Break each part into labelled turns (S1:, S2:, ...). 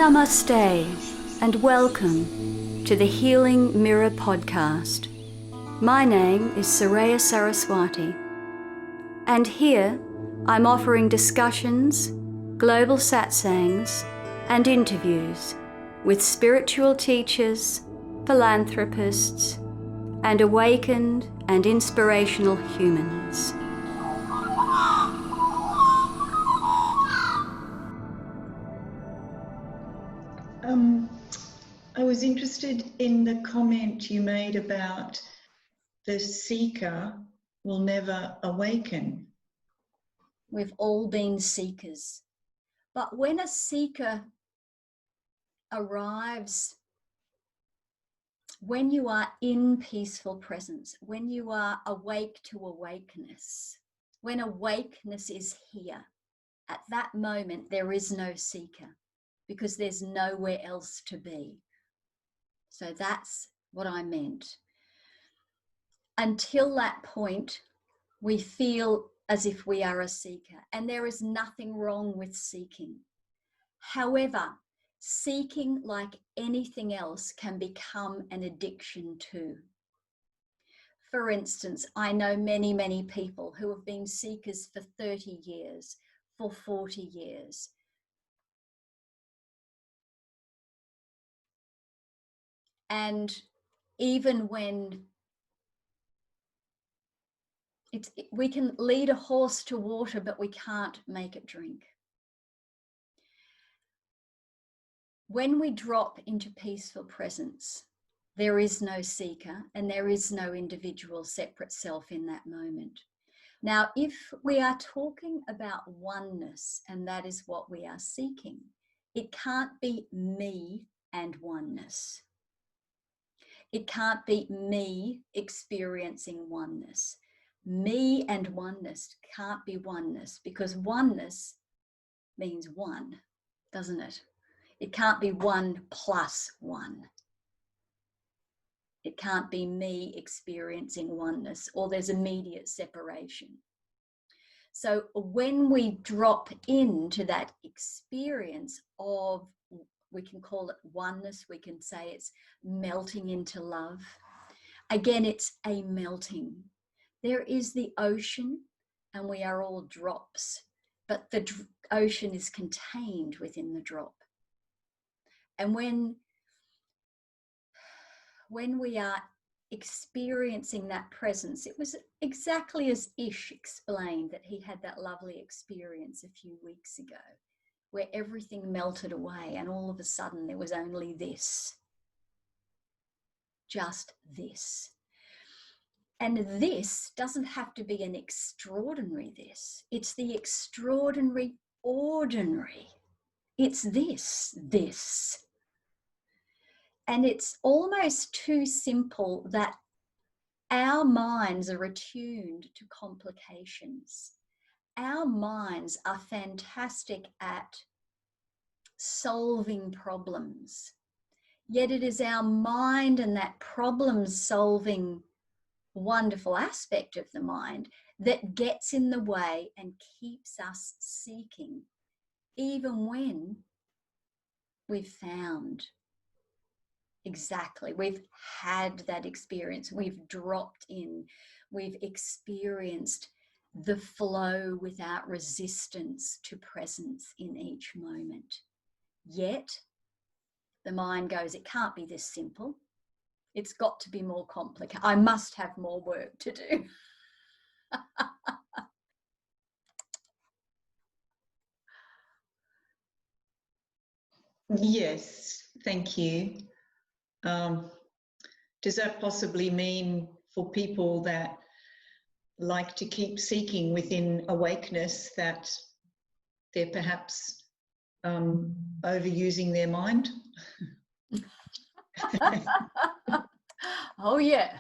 S1: Namaste and welcome to the Healing Mirror podcast. My name is Soraya Saraswati, and here I'm offering discussions, global satsangs, and interviews with spiritual teachers, philanthropists, and awakened and inspirational humans.
S2: I was interested in the comment you made about the seeker will never awaken.
S3: We've all been seekers. But when a seeker arrives, when you are in peaceful presence, when you are awake to awakeness, when awakeness is here, at that moment there is no seeker because there's nowhere else to be. So that's what I meant. Until that point, we feel as if we are a seeker, and there is nothing wrong with seeking. However, seeking, like anything else, can become an addiction too. For instance, I know many, many people who have been seekers for 30 years, for 40 years. And even when we can lead a horse to water, but we can't make it drink. When we drop into peaceful presence, there is no seeker and there is no individual separate self in that moment. Now, if we are talking about oneness, and that is what we are seeking, it can't be me and oneness. It can't be me experiencing oneness. Me and oneness can't be oneness, because oneness means one, doesn't it? It can't be 1 plus 1. It can't be me experiencing oneness, or there's immediate separation. So when we drop into that experience of, we can call it oneness, we can say it's melting into love. Again, it's a melting. There is the ocean and we are all drops, but the ocean is contained within the drop. And when we are experiencing that presence, it was exactly as Ish explained that he had that lovely experience a few weeks ago, where everything melted away and all of a sudden there was only this, just this. And this doesn't have to be an extraordinary this. It's the extraordinary ordinary. It's this. And it's almost too simple that our minds are attuned to complications. Our minds are fantastic at solving problems. Yet it is our mind and that problem-solving wonderful aspect of the mind that gets in the way and keeps us seeking, even when we've found exactly, we've had that experience, we've dropped in, we've experienced the flow without resistance to presence in each moment. Yet the mind goes, it can't be this simple. It's got to be more complicated. I must have more work to do.
S2: Yes, thank you. Does that possibly mean for people that like to keep seeking within awakeness that they're perhaps overusing their mind?
S3: Oh yeah.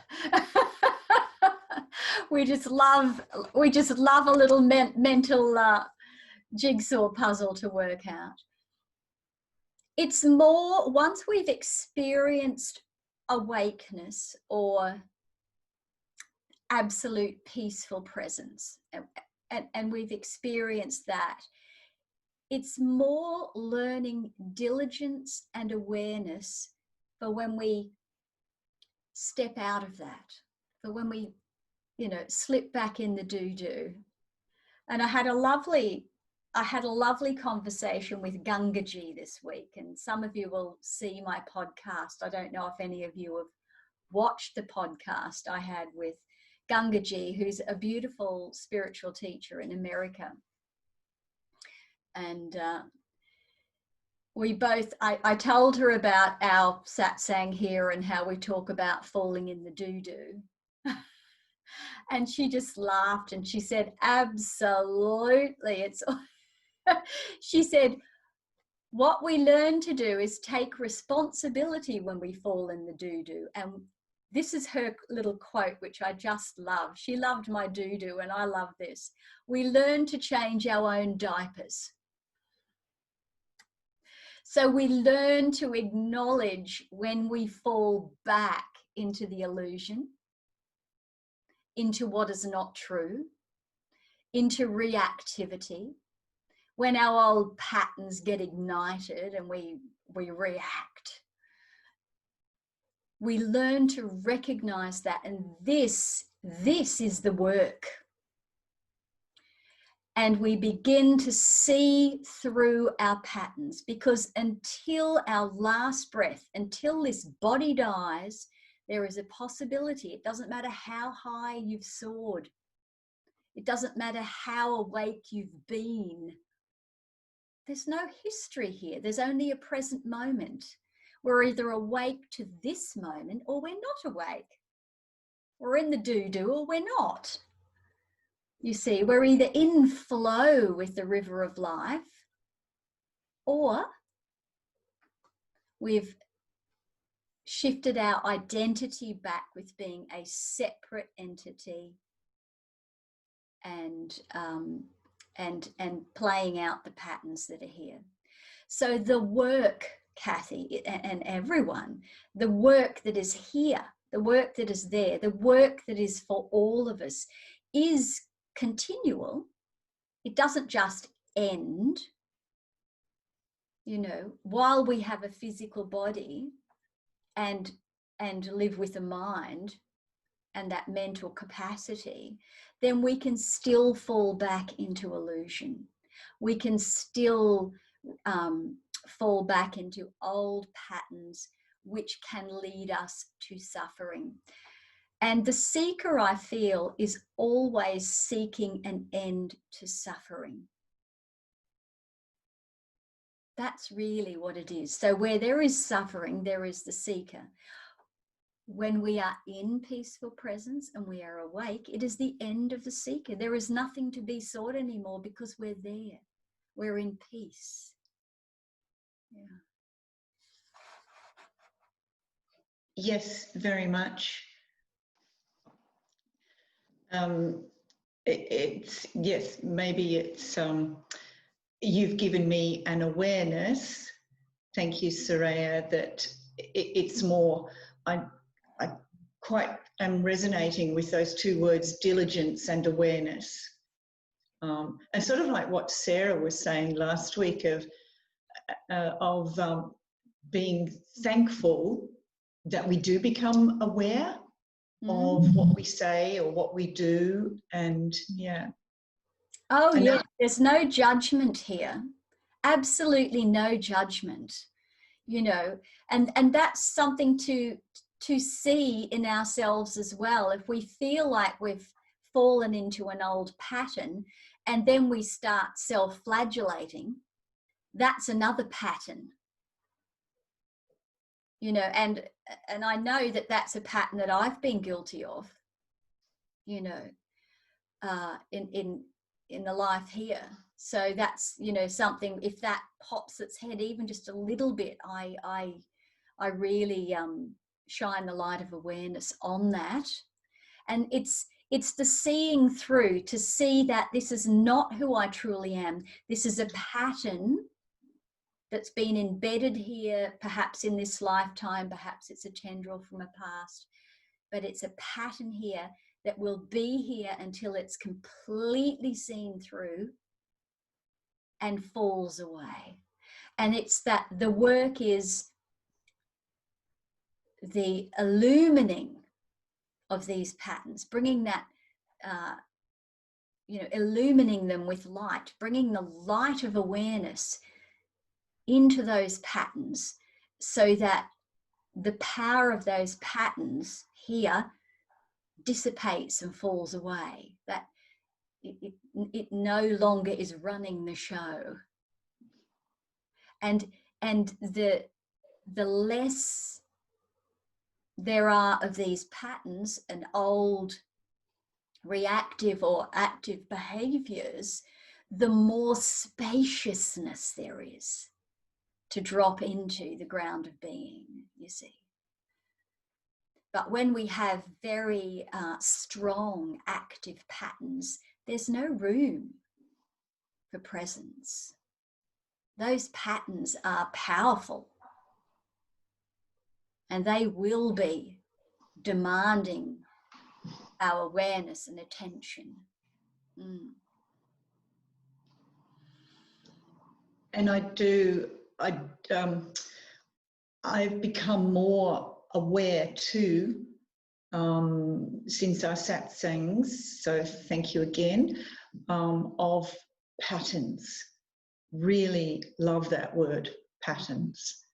S3: we just love a little mental jigsaw puzzle to work out. It's more, once we've experienced awakeness or absolute peaceful presence, and we've experienced that, it's more learning diligence and awareness for when we step out of that, for when we, slip back in the do-do. And I had a lovely conversation with Gangaji this week, and some of you will see my podcast. I don't know if any of you have watched the podcast I had with Gangaji, who's a beautiful spiritual teacher in America. And I told her about our satsang here and how we talk about falling in the do-do. And she just laughed and she said, absolutely. She said, what we learn to do is take responsibility when we fall in the do-do. And this is her little quote, which I just love. She loved my do-do and I love this. We learn to change our own diapers. So we learn to acknowledge when we fall back into the illusion, into what is not true, into reactivity, when our old patterns get ignited and we react. We learn to recognize that, and this is the work. And we begin to see through our patterns, because until our last breath, until this body dies, there is a possibility. It doesn't matter how high you've soared. It doesn't matter how awake you've been. There's no history here. There's only a present moment. We're either awake to this moment or we're not awake. We're in the do-do or we're not. You see, we're either in flow with the river of life, or we've shifted our identity back with being a separate entity and playing out the patterns that are here. So the work, Kathy, and everyone, the work that is here, the work that is there, the work that is for all of us is continual. It doesn't just end, while we have a physical body and live with a mind and that mental capacity, then we can still fall back into illusion. We can still fall back into old patterns which can lead us to suffering. And the seeker, I feel, is always seeking an end to suffering. That's really what it is. So where there is suffering, there is the seeker. When we are in peaceful presence and we are awake, it is the end of the seeker. There is nothing to be sought anymore because we're there. We're in peace. Yeah.
S2: Yes, very much. Maybe it's you've given me an awareness. Thank you, Soraya, that it's more, I quite am resonating with those two words, diligence and awareness. And sort of like what Sarah was saying last week of being thankful that we do become aware of what we say or what we do, and
S3: there's no judgment here, absolutely no judgment, and that's something to see in ourselves as well. If we feel like we've fallen into an old pattern and then we start self-flagellating, that's another pattern. And I know that that's a pattern that I've been guilty of, in the life here. So that's, something, if that pops its head even just a little bit, I really shine the light of awareness on that. And it's the seeing through to see that this is not who I truly am. This is a pattern that's been embedded here, perhaps in this lifetime, perhaps it's a tendril from a past, but it's a pattern here that will be here until it's completely seen through. and falls away. And it's that the work is the illumining of these patterns, bringing that, illumining them with light, bringing the light of awareness into those patterns so that the power of those patterns here dissipates and falls away, that it no longer is running the show. And the less there are of these patterns and old reactive or active behaviors, the more spaciousness there is to drop into the ground of being, you see. But when we have very strong active patterns, there's no room for presence. Those patterns are powerful, and they will be demanding our awareness and attention.
S2: And I've become more aware too since our Satsangs, so thank you again, of patterns. Really love that word, patterns.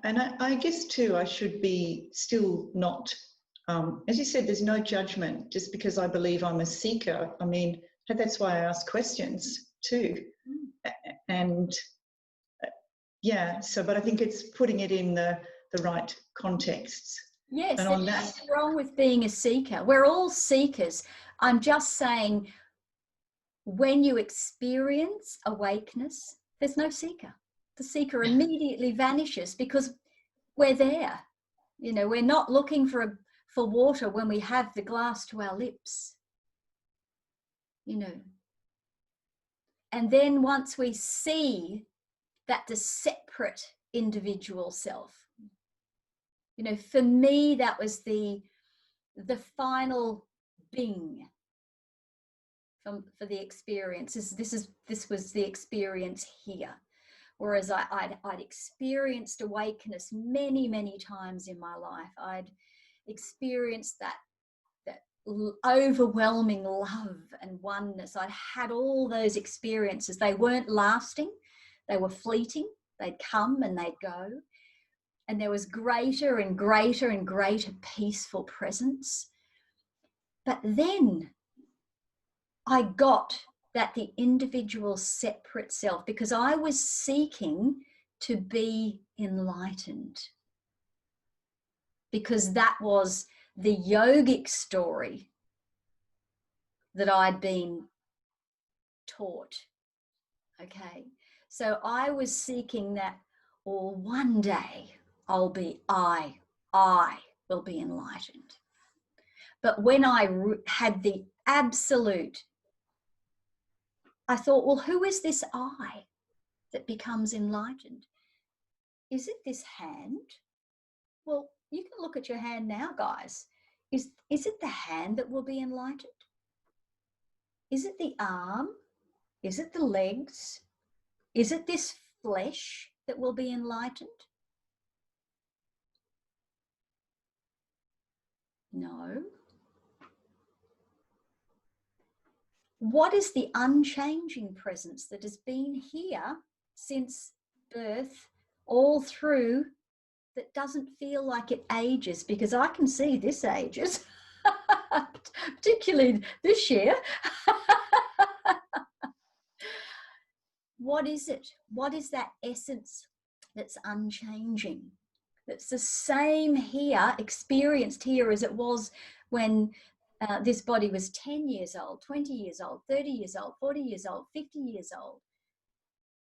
S2: And I guess too, I should be still not, as you said, there's no judgment just because I believe I'm a seeker. I mean, that's why I ask questions too. And yeah, so, but I think it's putting it in the right contexts.
S3: Yes,
S2: and
S3: there's nothing wrong with being a seeker. We're all seekers. I'm just saying, when you experience awakeness, there's no seeker. The seeker immediately vanishes because we're there. You know, we're not looking for water when we have the glass to our lips. You know. And then once we see that the separate individual self, you know, for me, that was the final bing for the experience. This was the experience here. Whereas I'd experienced awakeness many, many times in my life. I'd experienced that overwhelming love and oneness. I'd had all those experiences. They weren't lasting. They were fleeting. They'd come and they'd go. And there was greater and greater and greater peaceful presence. But then I got that the individual separate self, because I was seeking to be enlightened, because that was the yogic story that I'd been taught. Okay, so I was seeking that, or one day I will be enlightened. But when I had the absolute, I thought, well, who is this I that becomes enlightened? Is it this hand? Well, you can look at your hand now, guys. Is it the hand that will be enlightened? Is it the arm? Is it the legs? Is it this flesh that will be enlightened? No. What is the unchanging presence that has been here since birth, all through, that doesn't feel like it ages? Because I can see this ages, particularly this year. What is it? What is that essence that's unchanging? That's the same here, experienced here, as it was when this body was 10 years old, 20 years old, 30 years old, 40 years old, 50 years old.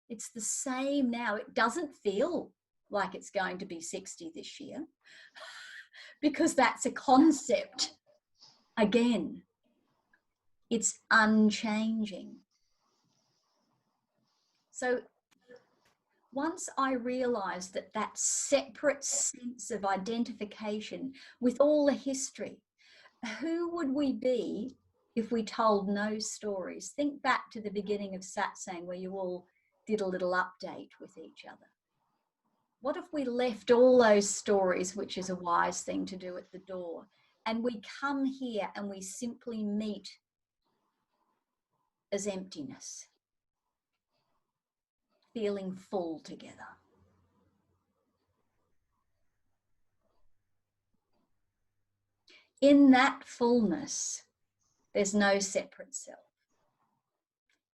S3: It's the same now. It doesn't feel like it's going to be 60 this year because that's a concept. Again, it's unchanging. So once I realized that separate sense of identification with all the history, who would we be if we told no stories? Think back to the beginning of Satsang where you all did a little update with each other. What if we left all those stories, which is a wise thing to do, at the door, and we come here and we simply meet as emptiness, feeling full together? In that fullness, there's no separate self.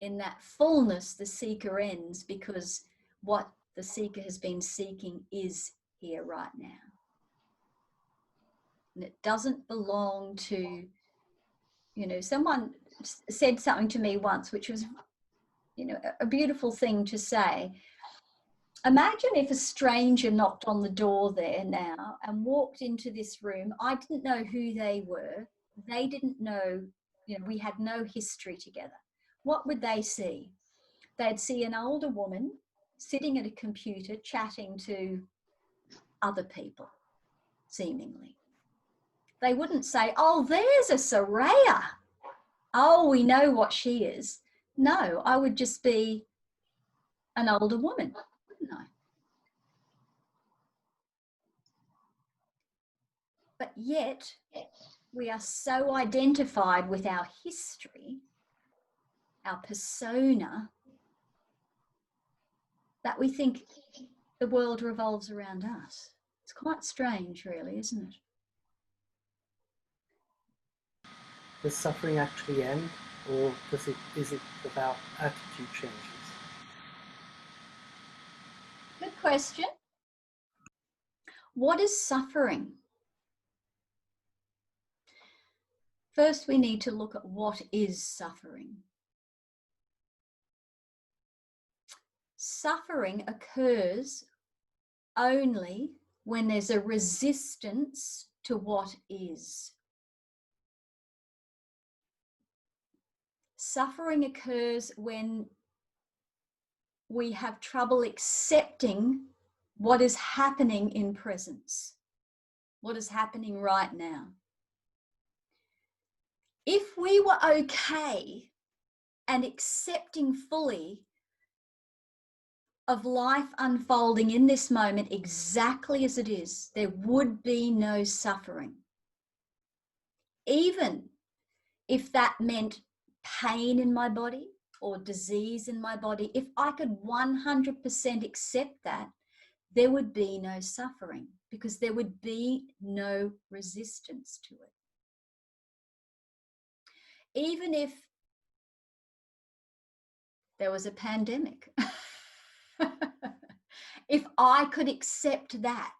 S3: In that fullness, the seeker ends, because what the seeker has been seeking is here right now. And it doesn't belong to, someone said something to me once, which was, a beautiful thing to say. Imagine if a stranger knocked on the door there now and walked into this room. I didn't know who they were. They didn't know, we had no history together. What would they see? They'd see an older woman sitting at a computer chatting to other people, seemingly. They wouldn't say, oh, there's a Soraya. Oh, we know what she is. No, I would just be an older woman, wouldn't I? But yet, we are so identified with our history, our persona, that we think the world revolves around us. It's quite strange, really, isn't it?
S4: Does suffering actually end, or is it about attitude changes?
S3: Good question. What is suffering? First, we need to look at what is suffering. Suffering occurs only when there's a resistance to what is. Suffering occurs when we have trouble accepting what is happening in presence, what is happening right now. If we were okay and accepting fully of life unfolding in this moment exactly as it is, there would be no suffering. Even if that meant pain in my body or disease in my body, if I could 100% accept that, there would be no suffering, because there would be no resistance to it. Even if there was a pandemic, if I could accept that,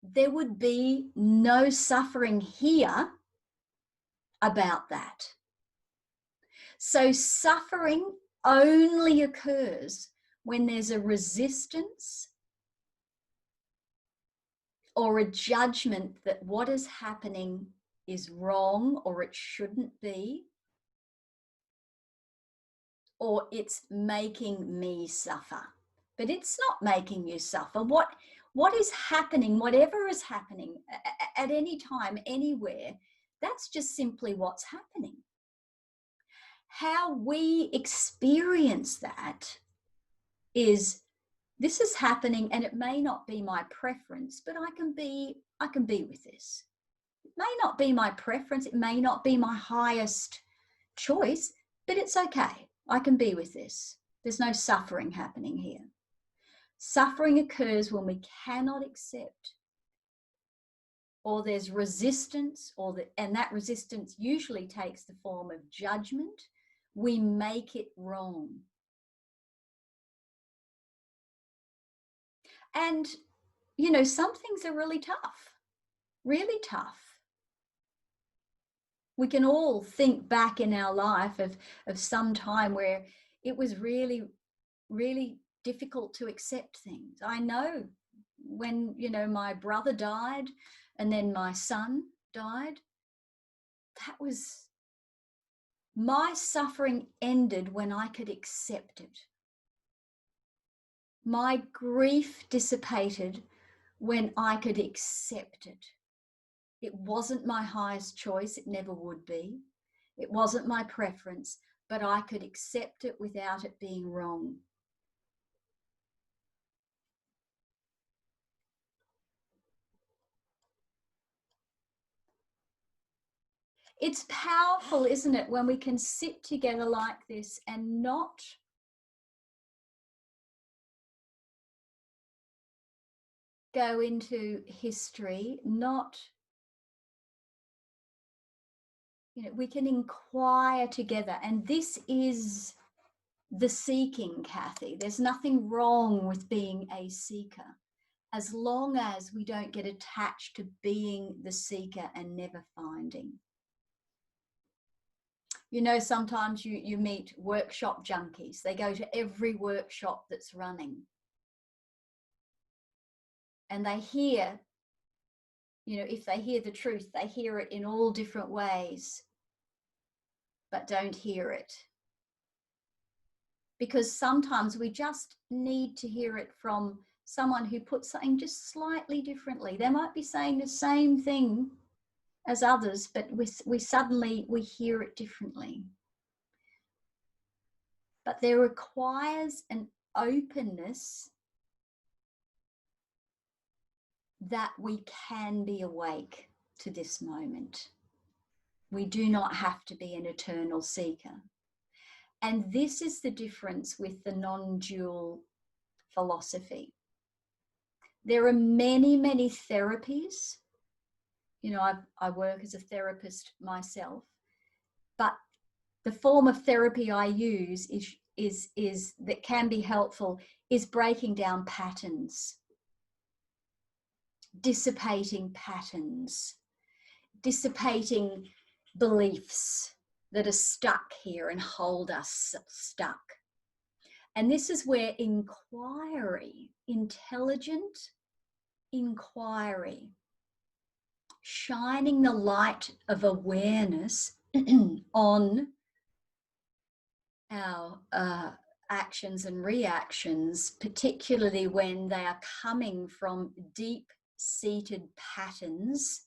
S3: there would be no suffering here about that. So suffering only occurs when there's a resistance or a judgment that what is happening is wrong, or it shouldn't be, or it's making me suffer. But it's not making you suffer. What is happening, whatever is happening at any time, anywhere, that's just simply what's happening. How we experience that is, this is happening and it may not be my preference, but I can be with this. It may not be my preference, it may not be my highest choice, but it's okay. I can be with this. There's no suffering happening here. Suffering occurs when we cannot accept, or there's resistance, and that resistance usually takes the form of judgment. We make it wrong. And, some things are really tough, really tough. We can all think back in our life of some time where it was really, really difficult to accept things. I know when, my brother died and then my son died, that was, my suffering ended when I could accept it. My grief dissipated when I could accept it. It wasn't my highest choice. It never would be. It wasn't my preference, but I could accept it without it being wrong. It's powerful, isn't it, when we can sit together like this and not go into history, not, we can inquire together. And this is the seeking, Kathy. There's nothing wrong with being a seeker, as long as we don't get attached to being the seeker and never finding. Sometimes you meet workshop junkies. They go to every workshop that's running. And they hear, if they hear the truth, they hear it in all different ways, but don't hear it. Because sometimes we just need to hear it from someone who puts something just slightly differently. They might be saying the same thing as others, but we suddenly hear it differently. But there requires an openness that we can be awake to this moment. We do not have to be an eternal seeker. And this is the difference with the non-dual philosophy. There are many, many therapies. I work as a therapist myself, but the form of therapy I use is that can be helpful is breaking down patterns, dissipating patterns, dissipating beliefs that are stuck here and hold us stuck. And this is where inquiry, intelligent inquiry, shining the light of awareness on our actions and reactions, particularly when they are coming from deep-seated patterns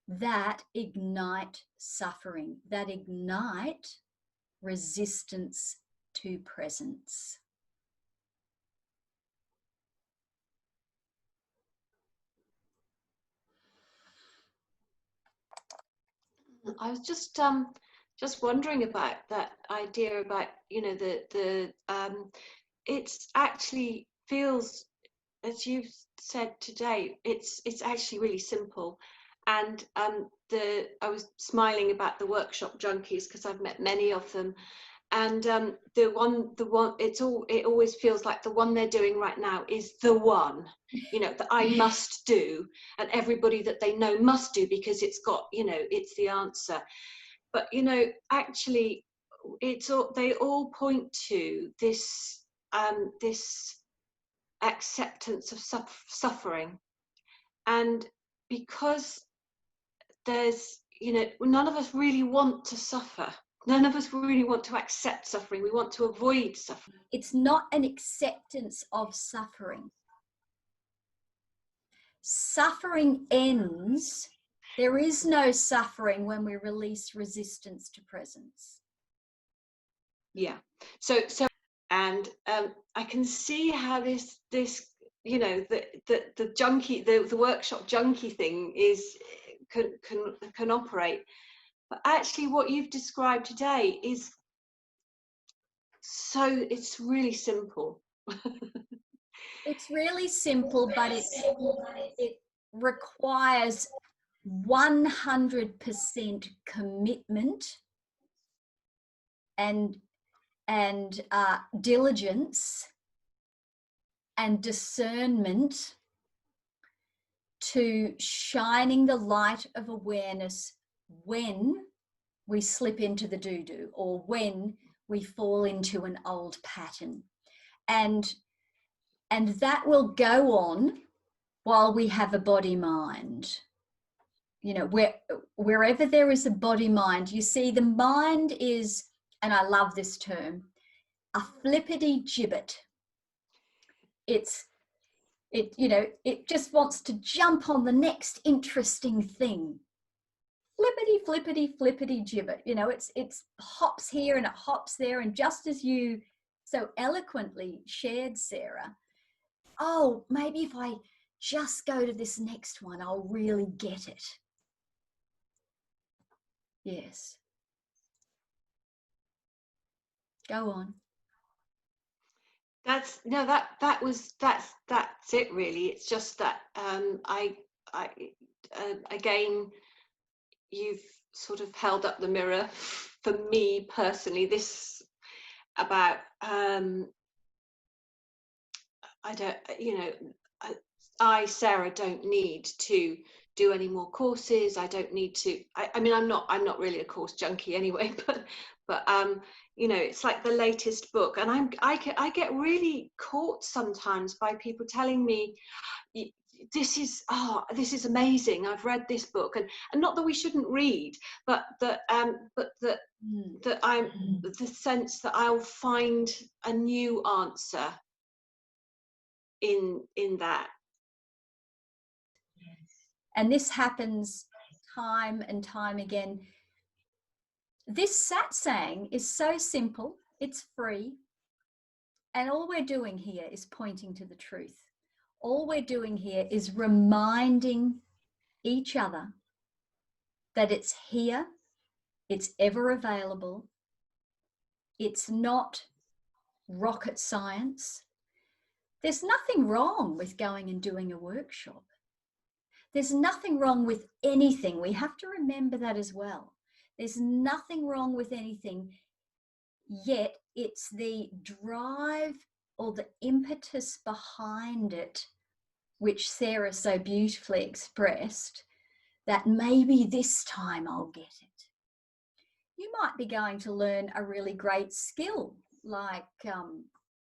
S3: that ignite suffering, that ignite resistance to presence.
S5: I was just wondering about that idea about it's actually feels, as you've said today, it's actually really simple. And I was smiling about the workshop junkies because I've met many of them, and the one it always feels like the one they're doing right now is the one, that I must do, and everybody that they know must do because it's got, it's the answer. But actually they all point to this this acceptance of suffering. And because there's, none of us really want to suffer. None of us really want to accept suffering. We want to avoid suffering.
S3: It's not an acceptance of suffering. Suffering ends. There is no suffering when we release resistance to presence.
S5: Yeah. So, and I can see how this the junkie, the workshop junkie thing can operate. But actually what you've described today is it's really simple.
S3: It's really simple, but it requires 100% commitment and diligence and discernment to shining the light of awareness when we slip into the doo-doo or when we fall into an old pattern. And that will go on while we have a body-mind. Wherever there is a body-mind, you see the mind is, and I love this term, a flippity gibbet. It just wants to jump on the next interesting thing. flippity, flippity, flippity gibbet. You know, it's hops here and it hops there. And just as you so eloquently shared, Sarah, oh, maybe if I just go to this next one, I'll really get it. Yes. Go on.
S5: That's it really. It's just that again, you've sort of held up the mirror for me personally. This about Sarah, don't need to do any more courses. I don't need to. I mean, I'm not really a course junkie anyway. But you know, it's like the latest book, and I get really caught sometimes by people telling me, this is amazing. I've read this book, and not that we shouldn't read, but that I'm the sense that I'll find a new answer in that.
S3: And this happens time and time again. This satsang is so simple, it's free, and all we're doing here is pointing to the truth. All we're doing here is reminding each other that it's here, it's ever available, it's not rocket science. There's nothing wrong with going and doing a workshop. There's nothing wrong with anything. We have to remember that as well. There's nothing wrong with anything, yet it's the drive or the impetus behind it, which Sarah so beautifully expressed, that maybe this time I'll get it. You might be going to learn a really great skill like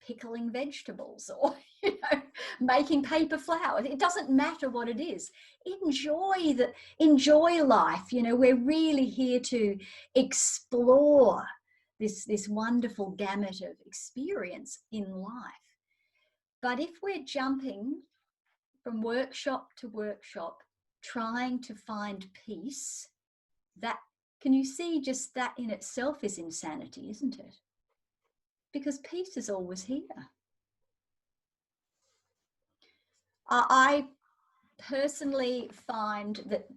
S3: pickling vegetables or making paper flowers. It doesn't matter what it is. Enjoy life. We're really here to explore this wonderful gamut of experience in life. But if we're jumping from workshop to workshop, trying to find peace, can you see just that in itself is insanity, isn't it? Because peace is always here. I personally find that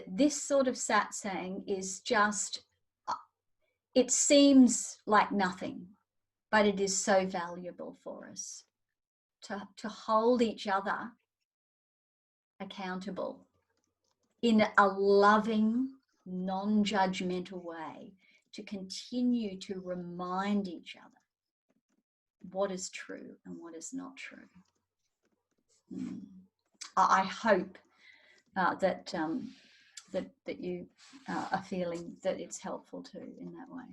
S3: this sort of satsang is just, it seems like nothing, but it is so valuable for us to hold each other accountable in a loving, non-judgmental way, to continue to remind each other what is true and what is not true. I hope that you are feeling that it's helpful too in that way.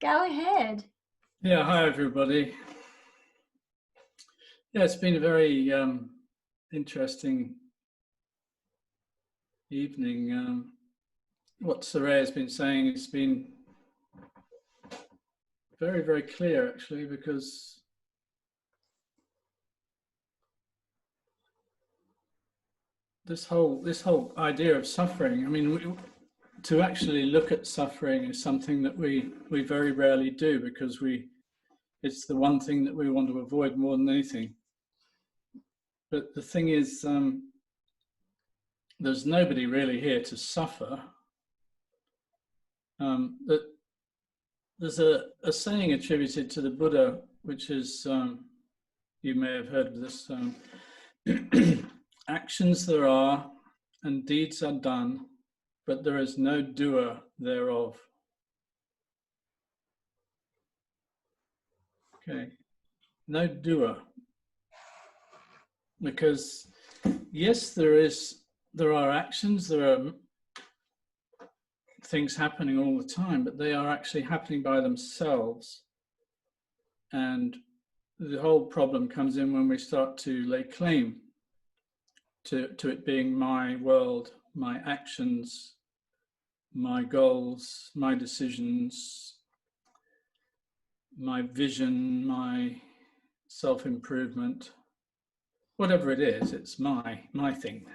S3: Go ahead.
S6: Yeah, hi everybody. Yeah, it's been a very interesting evening. What Soraya has been saying has been very, very clear, actually, because this whole idea of suffering, I mean, to actually look at suffering is something that we very rarely do, because it's the one thing that we want to avoid more than anything. But the thing is, there's nobody really here to suffer. That there's a saying attributed to the Buddha, which is, you may have heard of this, actions there are and deeds are done, but there is no doer thereof. Okay, no doer. Because yes, there are actions, there are things happening all the time, but they are actually happening by themselves. And the whole problem comes in when we start to lay claim to it being my world, my actions, my goals, my decisions, my vision, my self-improvement, whatever it is, it's my thing.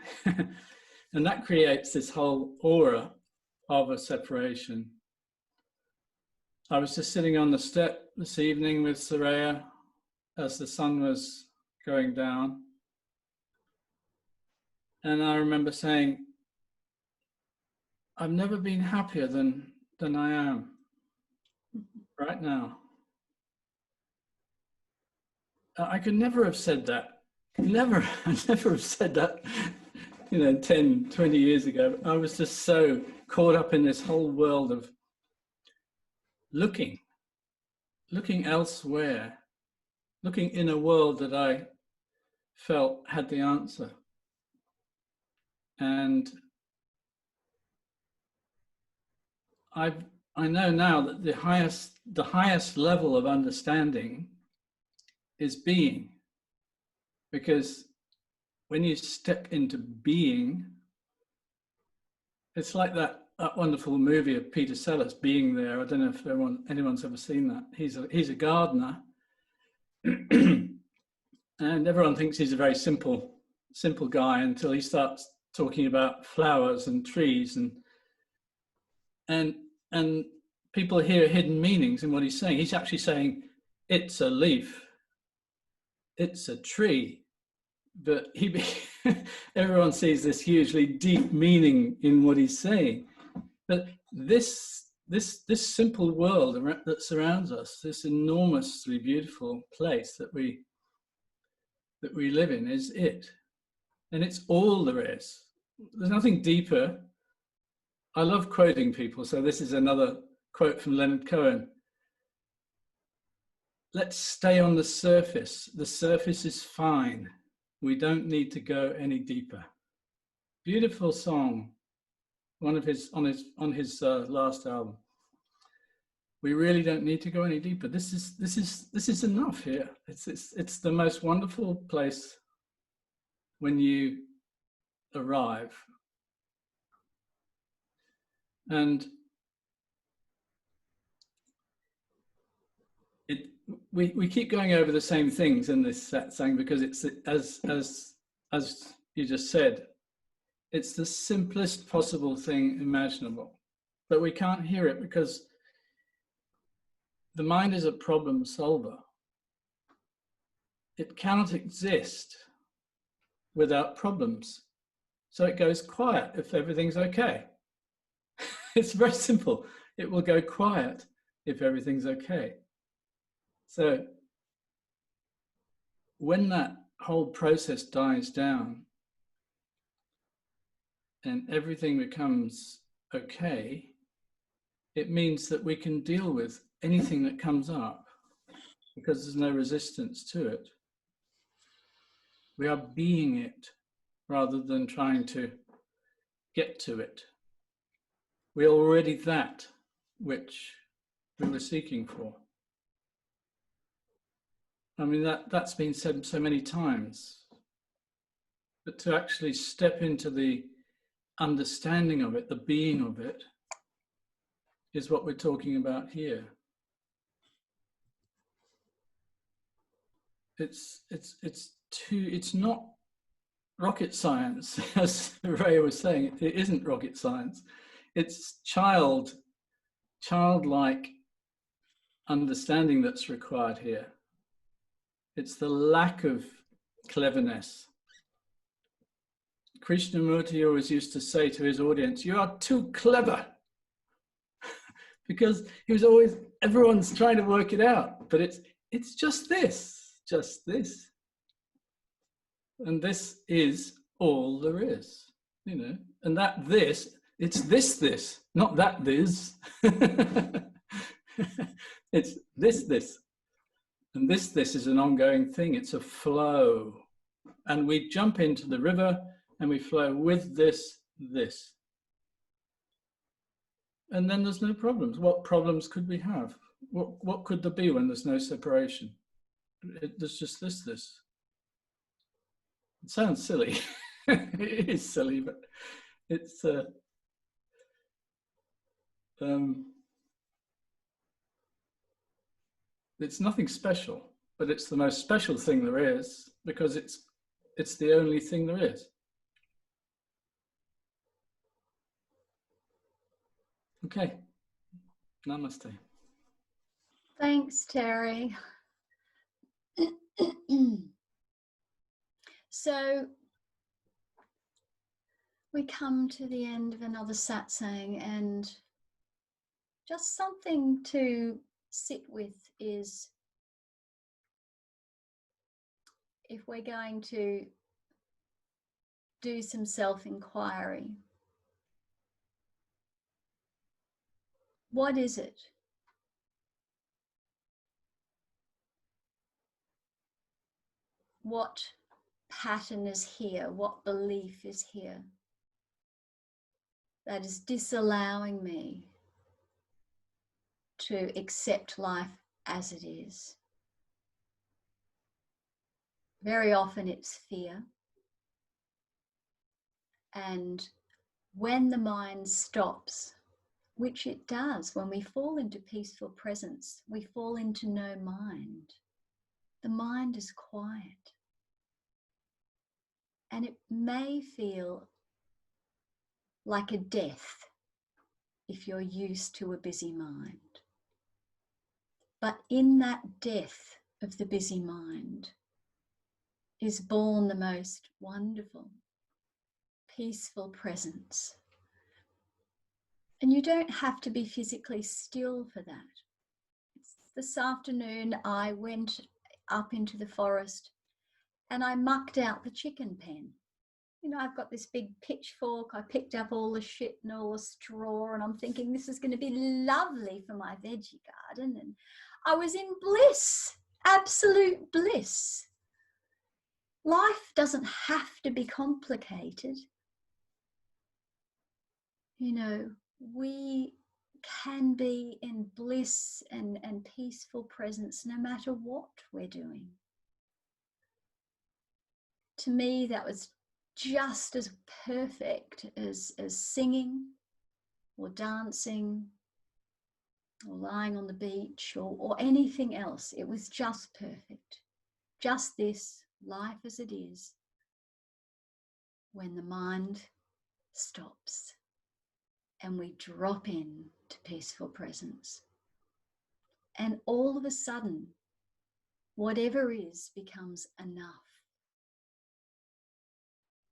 S6: And that creates this whole aura of a separation. I was just sitting on the step this evening with Soraya as the sun was going down. And I remember saying, I've never been happier than I am right now. I could never have said that. I never have said that, 10, 20 years ago. I was just so caught up in this whole world of looking elsewhere, looking in a world that I felt had the answer. And I know now that the highest level of understanding is being, because when you step into being, it's like that wonderful movie of Peter Sellers, Being There. I don't know if anyone's ever seen that. He's a gardener, and everyone thinks he's a very simple guy until he starts talking about flowers and trees, and people hear hidden meanings in what he's saying. He's actually saying it's a leaf, it's a tree, but everyone sees this hugely deep meaning in what he's saying. But this simple world that surrounds us, this enormously beautiful place that we live in, is it, and it's all there is. There's nothing deeper. I love quoting people, so this is another quote from Leonard Cohen. Let's stay on the surface. The surface is fine. We don't need to go any deeper. Beautiful song, on his last album. We really don't need to go any deeper. This is enough here. It's the most wonderful place when you arrive. And we keep going over the same things in this satsang because it's, as you just said, it's the simplest possible thing imaginable. But we can't hear it because the mind is a problem solver. It cannot exist without problems. So it goes quiet if everything's okay. It's very simple. It will go quiet if everything's okay. So when that whole process dies down and everything becomes okay, it means that we can deal with anything that comes up because there's no resistance to it. We are being it rather than trying to get to it. We're already that which we were seeking for. I mean, that's been said so many times, but to actually step into the understanding of it, the being of it, is what we're talking about here. It's not rocket science, as Ray was saying. It isn't rocket science. It's childlike understanding that's required here. It's the lack of cleverness. Krishnamurti always used to say to his audience, "You are too clever," because he was always, everyone's trying to work it out, but it's just this, and this is all there is, and that this, it's this, not that this. It's this. And this is an ongoing thing. It's a flow. And we jump into the river and we flow with this. And then there's no problems. What problems could we have? What could there be when there's no separation? There's just this. It sounds silly. It is silly, but it's nothing special, but it's the most special thing there is because it's the only thing there is. Okay. Namaste.
S3: Thanks, Terry. So we come to the end of another satsang, and just something to sit with is, if we're going to do some self-inquiry, what is it? What pattern is here? What belief is here that is disallowing me to accept life as it is? Very often it's fear. And when the mind stops, which it does, when we fall into peaceful presence, we fall into no mind. The mind is quiet. And it may feel like a death if you're used to a busy mind. But in that death of the busy mind is born the most wonderful, peaceful presence. And you don't have to be physically still for that. This afternoon, I went up into the forest and I mucked out the chicken pen. You know, I've got this big pitchfork. I picked up all the shit and all the straw, and I'm thinking this is going to be lovely for my veggie garden. And I was in bliss, absolute bliss. Life doesn't have to be complicated. You know, we can be in bliss and peaceful presence no matter what we're doing. To me, that was just as perfect as singing or dancing or lying on the beach or anything else. It was just perfect. Just this, life as it is, when the mind stops and we drop in to peaceful presence. And all of a sudden, whatever is becomes enough.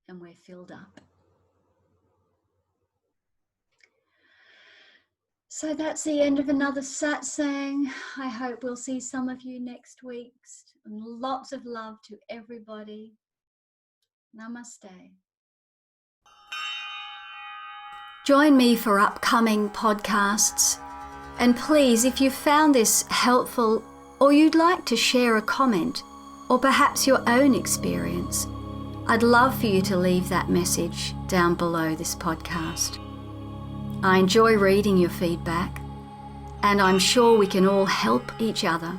S3: And we're filled up. So that's the end of another satsang. I hope we'll see some of you next week. And lots of love to everybody. Namaste.
S1: Join me for upcoming podcasts. And please, if you found this helpful or you'd like to share a comment or perhaps your own experience, I'd love for you to leave that message down below this podcast. I enjoy reading your feedback, and I'm sure we can all help each other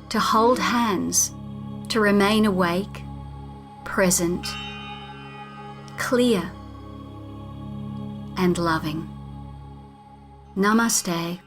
S1: to hold hands, to remain awake, present, clear, and loving. Namaste.